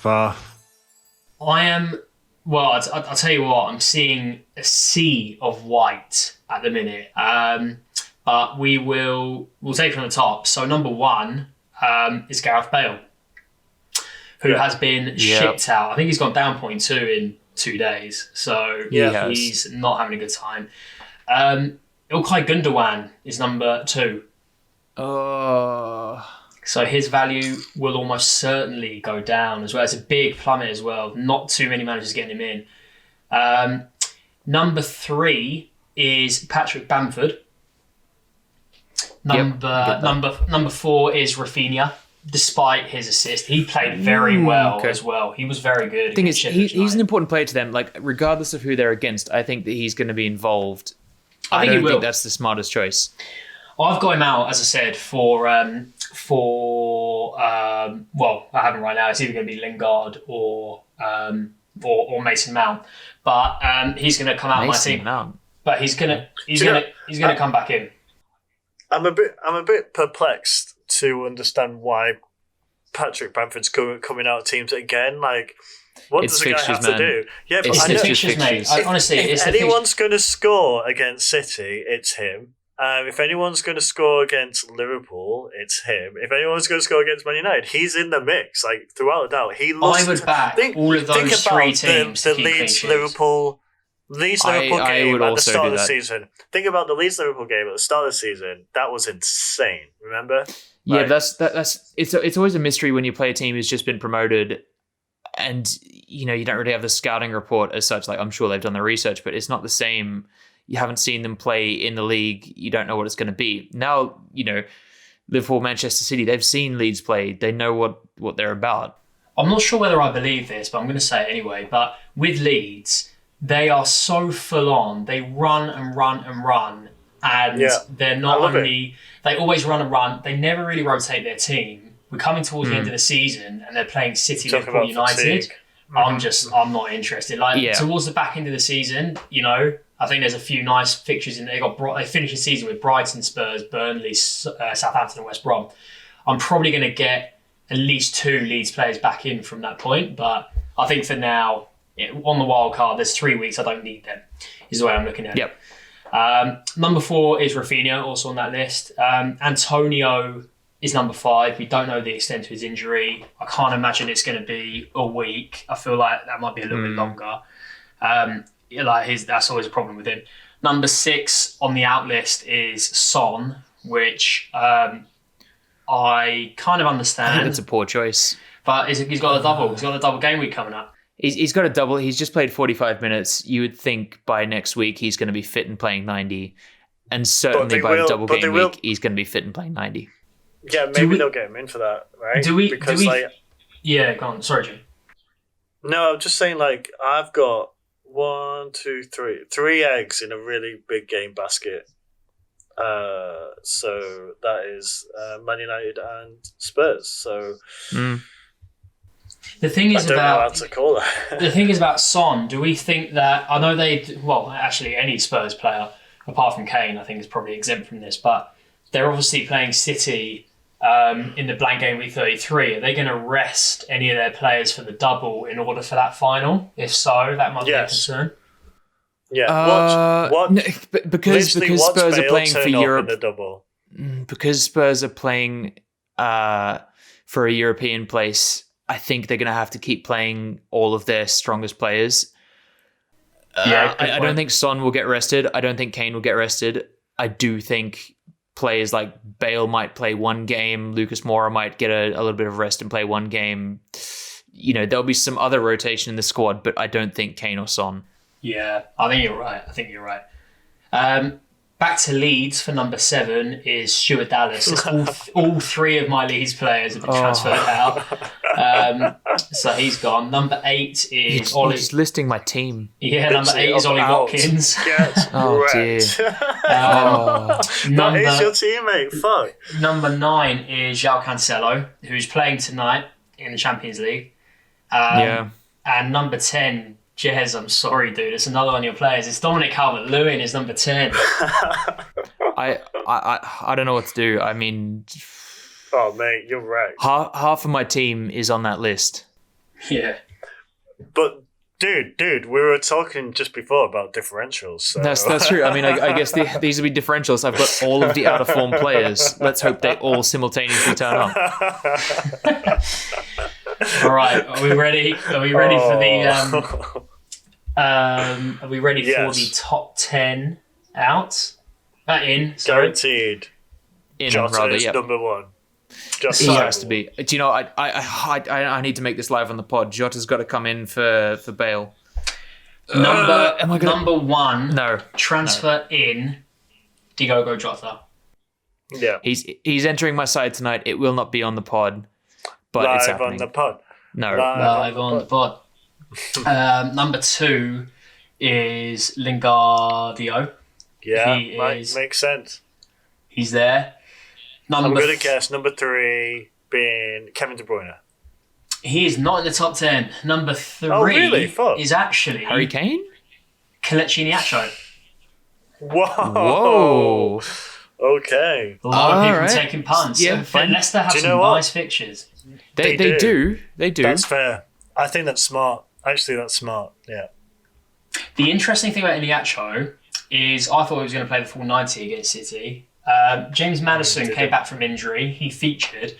Far. I am. Well, I'll tell you what. I'm seeing a sea of white at the minute. But we'll take from the top. So number 1 is Gareth Bale, who has been shipped out. I think he's gone down 0.2 in 2 days. So he's not having a good time. Ilkay Gundogan is number 2. Oh. So his value will almost certainly go down as well. It's a big plummet as well. Not too many managers getting him in. Number 3 is Patrick Bamford. Number 4 is Rafinha. Despite his assist, he played very well as well. He was very good. The thing is, he's an important player to them. Like, regardless of who they're against, I think that he's going to be involved. I don't think that's the smartest choice. I've got him out, as I said, for I haven't right now. It's either going to be Lingard or Mason Mount, but he's going to come out of my team. Mount. But he's going to come back in. I'm a bit perplexed to understand why Patrick Bamford's coming out of teams again. Like, what does the guy have to do? Yeah, but it's the fixtures, mate. Honestly, if anyone's going to score against City, it's him. If anyone's going to score against Liverpool, it's him. If anyone's going to score against Man United, he's in the mix. Like, throughout a doubt, he lost. I would back all of those 3 teams. The Leeds Liverpool game at the start of the season. Think about the Leeds Liverpool game at the start of the season. That was insane. Remember? Yeah, that's it's always a mystery when you play a team who's just been promoted, and you don't really have the scouting report as such. Like, I'm sure they've done the research, but it's not the same. You haven't seen them play in the league. You don't know what it's going to be. Now, Liverpool, Manchester City, they've seen Leeds play. They know what they're about. I'm not sure whether I believe this, but I'm going to say it anyway. But with Leeds, they are so full on. They run and run and run. And they're not only... They always run and run. They never really rotate their team. We're coming towards the end of the season and they're playing City, Liverpool, United. I'm not interested. Towards the back end of the season, I think there's a few nice fixtures in there. They finished the season with Brighton, Spurs, Burnley, Southampton and West Brom. I'm probably going to get at least 2 Leeds players back in from that point. But I think for now, on the wild card, there's 3 weeks. I don't need them, is the way I'm looking at it. Number 4 is Rafinha, also on that list. Antonio is number 5. We don't know the extent of his injury. I can't imagine it's going to be a week. I feel like that might be a little bit longer. That's always a problem with him. Number 6 on the out list is Son, which I kind of understand. I think that's a poor choice. But he's got a double. He's got a double game week coming up. He's got a double. He's just played 45 minutes. You would think by next week he's going to be fit and playing 90. And certainly by the double game week, he's going to be fit and playing 90. Yeah, maybe they'll get him in for that, right? Yeah, go on. Sorry, Jim. No, I'm just saying, I've got 3 eggs in a really big game basket. So that is Man United and Spurs. So the thing is I don't know how to call that. The thing is about Son. Do we think that actually any Spurs player apart from Kane, I think is probably exempt from this, but they're obviously playing City in the blank game week 33. Are they going to rest any of their players for the double in order for that final? If so, that might be a concern. Yeah. Because Spurs are playing for Europe. The double. Because Spurs are playing for a European place, I think they're going to have to keep playing all of their strongest players. I don't think Son will get rested. I don't think Kane will get rested. I do think players like Bale might play one game. Lucas Moura might get a little bit of rest and play one game. There'll be some other rotation in the squad, but I don't think Kane or Son. Yeah, I think you're right. Back to Leeds for number 7 is Stuart Dallas. all 3 of my Leeds players have been transferred out. So he's gone. Number 8 is Ollie. Just listing my team. Yeah, number 8 is Ollie Watkins. Oh, dear. That is your teammate. Fuck. Number 9 is João Cancelo, who's playing tonight in the Champions League. And number 10, Jez, I'm sorry, dude. It's another one of your players. It's Dominic Calvert-Lewin is number 10. I don't know what to do. I mean... Oh, mate, you're right. Half of my team is on that list. Yeah. But dude, we were talking just before about differentials. So. That's true. I mean, I guess these would be differentials. I've got all of the out of form players. Let's hope they all simultaneously turn up. All right, are we ready? Are we ready for the? Are we ready for the top 10 out? In, sorry. Guaranteed. In Jota rather, is yeah. number one. He has to be. Do you know? I need to make this live on the pod. Jota's got to come in for Bale. Number one. No. Transfer in. Diogo Jota. Yeah. He's entering my side tonight. It will not be on the pod, but live it's happening. on the pod. No. Live on the pod. Number two is Lingardio. Yeah, makes sense. He's there. I'm going to guess number three being Kevin De Bruyne. He is not in the top 10. Number three is actually Harry Kane? Kelechi Iheanacho. Whoa. Okay. A lot of people taking punts. Yeah, Leicester have some nice fixtures. They do. That's fair. I think that's smart. Actually, that's smart. Yeah. The interesting thing about Iheanacho is I thought he was going to play the full 90 against City. James Maddison came back from injury. He featured,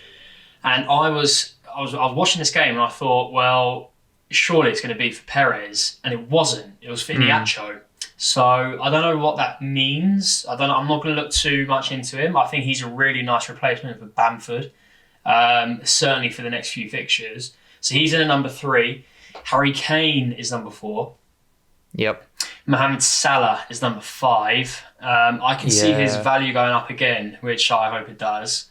and I was watching this game and I thought, well, surely it's going to be for Perez, and it wasn't. It was for Iheanacho. So I don't know what that means. I'm not going to look too much into him. I think he's a really nice replacement for Bamford, certainly for the next few fixtures. So he's in at number three. Harry Kane is number four. Yep. Mohamed Salah is number five. I can see his value going up again, which I hope it does.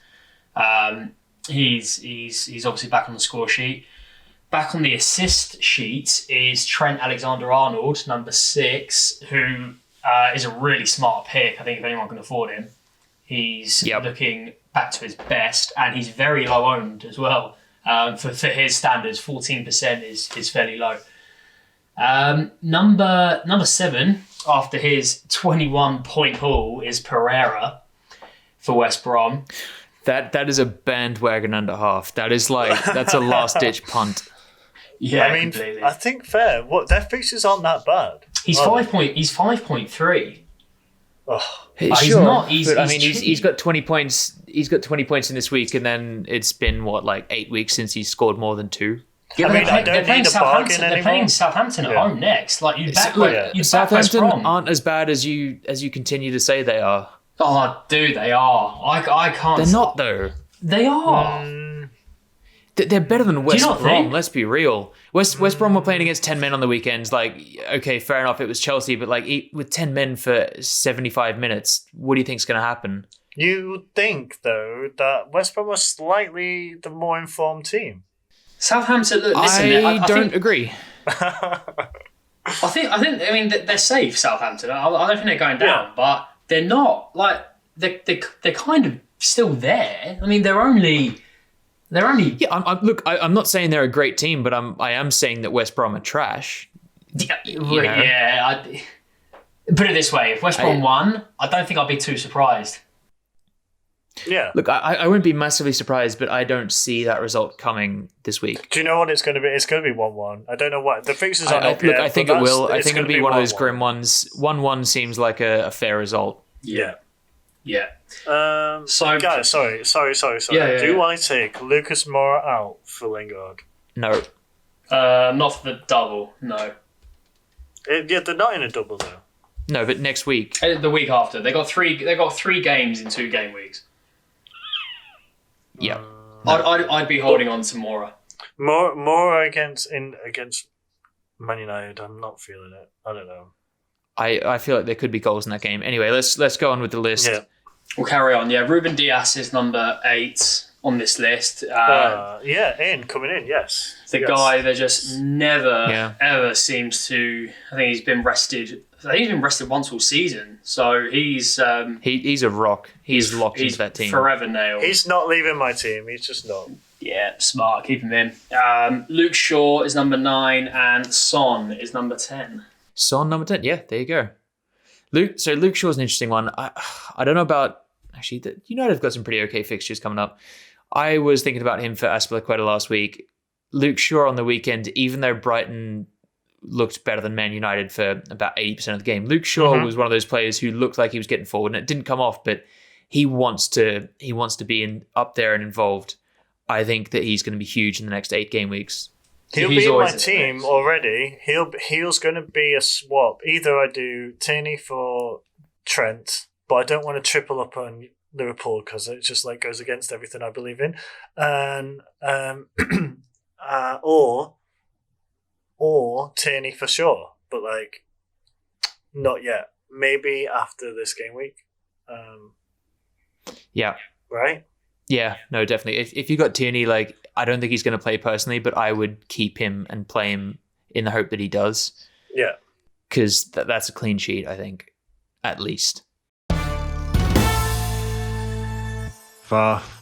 He's obviously back on the score sheet. Back on the assist sheet is Trent Alexander-Arnold, number 6, who is a really smart pick. I think if anyone can afford him, he's looking back to his best, and he's very low owned as well. For his standards, 14% is fairly low. Number 7, after his 21-point haul, is Pereira for West Brom. That is a bandwagon and a half. That's a last ditch punt. Yeah, I mean, completely. I think fair. What their fixtures aren't that bad. He's 5.3. Oh, He's not. He's got 20 points. He's got 20 points in this week, and then it's been 8 weeks since he's scored more than 2. Yeah, they're playing Southampton at home next. Southampton aren't as bad as you continue to say they are. Oh, dude, they are. I can't. They're not though. They are. They're better than West Brom. Let's be real. West Brom were playing against 10 men on the weekends. Okay, fair enough. It was Chelsea, but with 10 men for 75 minutes, what do you think's going to happen? You think though that West Brom was slightly the more informed team. Southampton. Listen, I don't agree. I think. They're safe. Southampton. I don't think they're going down, but they're not. They're kind of still there. I mean, they're only. Yeah, I'm not saying they're a great team, but I am saying that West Brom are trash. Yeah. Put it this way: if West Brom won, I don't think I'd be too surprised. Yeah. Look, I wouldn't be massively surprised, but I don't see that result coming this week. Do you know what it's going to be? It's going to be 1-1. I don't know what the fixtures are. Look, I think it will. I think it'll be one of those grim ones. 1-1 seems like a fair result. Yeah. So guys, sorry. Do I take Lucas Moura out for Lingard? No. Not for the double. No. They're not in a double though. No, but next week. The week after, they got three games in 2 game weeks. Yeah. I'd be holding on to Moura. Moura against Man United. I'm not feeling it. I don't know. I feel like there could be goals in that game. Anyway, let's go on with the list. Yeah. We'll carry on. Yeah, Ruben Dias is number 8 on this list. Coming in, yes. The guy that just never, ever seems to... I think he's been rested... once all season. So he's... he's a rock. He's locked into that team. Forever nailed. He's not leaving my team. He's just not. Yeah, smart. Keep him in. Luke Shaw is number 9 and Son is number 10. Son, number 10. Yeah, there you go. Luke Shaw's an interesting one. I don't know about... Actually, United have got some pretty okay fixtures coming up. I was thinking about him for Azpilicueta last week. Luke Shaw on the weekend, even though Brighton looked better than Man United for about 80% of the game, Luke Shaw was one of those players who looked like he was getting forward, and it didn't come off, but he wants to be up there and involved. I think that he's going to be huge in the next 8 game weeks. He'll be in my team already. He's going to be a swap. Either I do Tierney for Trent, but I don't want to triple up on Liverpool because it just like goes against everything I believe in, and or Tierney for sure, but like not yet. Maybe after this game week. Yeah. Right. Yeah. No, definitely. If you got Tierney, like I don't think he's going to play personally, but I would keep him and play him in the hope that he does. Yeah. Because that's a clean sheet, I think, at least. Faff.